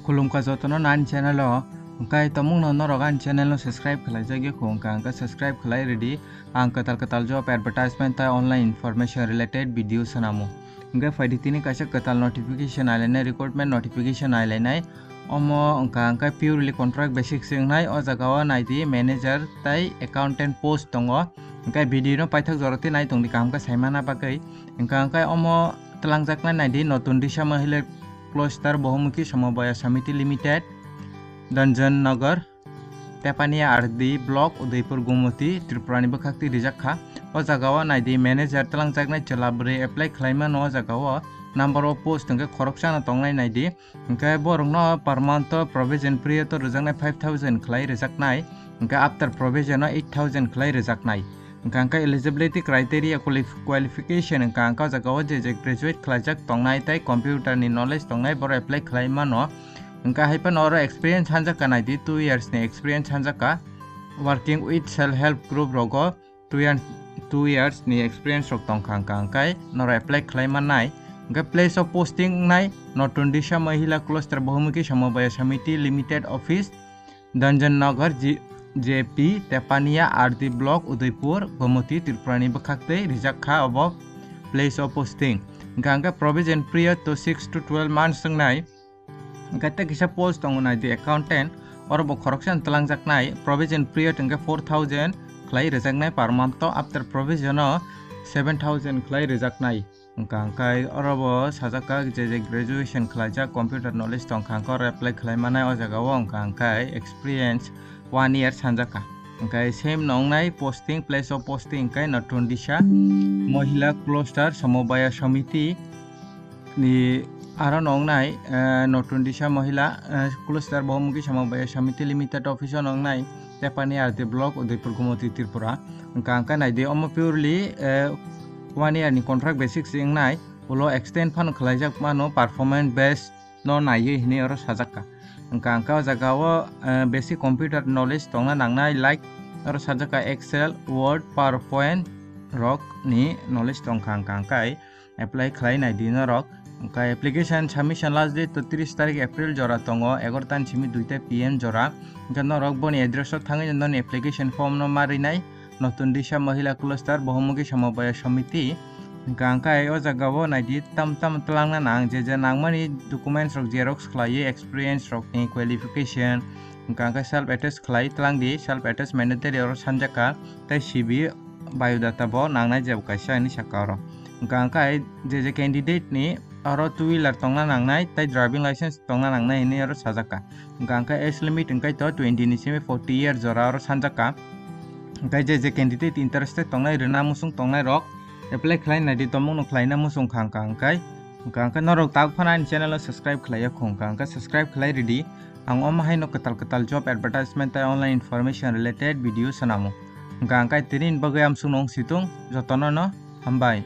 Kulumka jotono nan channel o angkai tomung no norogan channel no subscribe khalai jagi ko angka subscribe khalai ready ang ketal job advertisement ta online information related video sanamu angkai faidi tini kaisa ketal notification ailai recruitment notification ailai nai omo angkai purely contract basic singnai o jagao naidi manager tai accountant post tongo angkai video no paithak joroti nai tongdi kam ka saimana bagai angkai omo telangjakna naidi notun disha mahila क्लोस्टर बहुमुखी समवाय समिति limited Danjan Nagar Tepania R D block Udaipur Gumti त्रिपुरानि बखाक्ति रिजाखा ओ जगावा नाइदि manager तलांगजाकनाय चलाब्रे एप्लाई खालायमा न जगावा नंबर ऑफ पोस्ट अंके खरकसाना तंगनाय नाइदि अंके बरंनो पर मंथ प्रोविजन पीरियड तो रिजाकनाय 5000 खालाय रिजाकनाय अंके आफ्टर प्रोविजन 8000 खालाय रिजाकनाय अंका एलिजिबिलिटी क्राइटेरिया क्वालिफिकेशन अंका जगाव जे ग्रेजुएट खालायजाक तंगनाय ताय कंप्यूटर नि नॉलेज तंगनाय बर एप्लाई खालायमा न अंका हाइपन और एक्सपीरियंस हानजाका नाइदि 2 इयर्स नि एक्सपीरियंस हानजाका working with self help group रगो 2 इयर्स नि एक्सपीरियंस रक तंका अंका नर एप्लाई खालायमा नाय अंका प्लेस ऑफ पोस्टिंग नाय नतुन दिशा महिला क्लस्टर बहुमुखी समवाय समिति limited office Danjan Nagar JP Tepania R D block Udaipur Gomti त्रिपुरानि बखाक्ते रिजाखा अब प्लेस ऑफ पोस्टिंग अंका प्रोविजन पीरियड तो 6 to 12 months संगनाय अंका किसा पोस्ट दंगनाय दि अकाउंटेंट और ब खरकसान तलांगजाकनाय provision period अंका 4000 खलाय रिजाकनाय per month after provision 7000 खलाय रिजाकनाय अंका और ब साजाका जे ग्रेजुएशन खलायजा कंप्यूटर नॉलेज तंका और apply खालायमानाय O जगाव अंका experience 1 year sanjaka angkai same nongnai posting place of posting angkai notun disha महिला cluster समवाय समिति नि आरो नंगनाय नतुन दिशा महिला क्लस्टर बहुमुखी समवाय समिति लिमिटेड ऑफिस नंगनाय तेपानी आरती ब्लॉक उदयपुर गुमती त्रिपुरा अंका नाइदि ओम प्योरली 1 year नि कॉन्ट्रैक्ट बेसिक सिंगनाय उलो एक्सटेंड फान खलायजाक मानो परफॉर्मेंस बेस्ड न नायै हिने और साजाका अंका जगाव बेसिक कंप्यूटर नॉलेज तंगना नांगनाय लाइक और साजाका एक्सेल वर्ड पावर पॉइंट रक नि नॉलेज तंका अंका एप्लाई खालायनाय दिन रक अंका एप्लीकेशन सबमिशन लास्ट डेट तो 30 तारिख एप्रिल जरा तंगो 11 tan सिमी 2 PM जरा अंका रक बनि एड्रेस थाङै नन एप्लीकेशन फॉर्म न मारिनाय नतुन दिशा महिला क्लस्टर बहुमुखी समवाय समिति अंका ओ जगाव नाइदि तम तलांगना नांग जे नांगमानि डॉक्यूमेंट्स रक जेरॉक्स खलायो एक्सपीरियंस रक नि क्वालिफिकेशन अंका सेल्फ अटेस्ट खलाय तलांगदि सेल्फ अटेस्ट मैंडेटरी और सानजाका तै सीवी बायोडाटा बो नांगनाय जेब कायसा नि साकार अंका जे कैंडिडेट नि और 2 व्हीलर तंगना नांगनाय तै ड्राइविंग लाइसेंस तंगना नांगनाय नि और साजाका अंका एज लिमिट अंका तो 20 नि सिमे 40 इयर जरा और सानजाका अंका जे कैंडिडेट इंटरेस्टेड तंगनाय रेना मुसुं तंगनाय रक एप्लाई खालायनाय दि तमंग न खालायना मुसुं खांका अंका नरक ताक फानानि चैनल सब्सक्राइब खालाय खोंका अंका सब्सक्राइब खालाय रेडी आं अमाहाय न कताल job advertisement online information related video सनामु अंका तिरिन बगै आमसुं नंग सितुं जतन न हामबाय।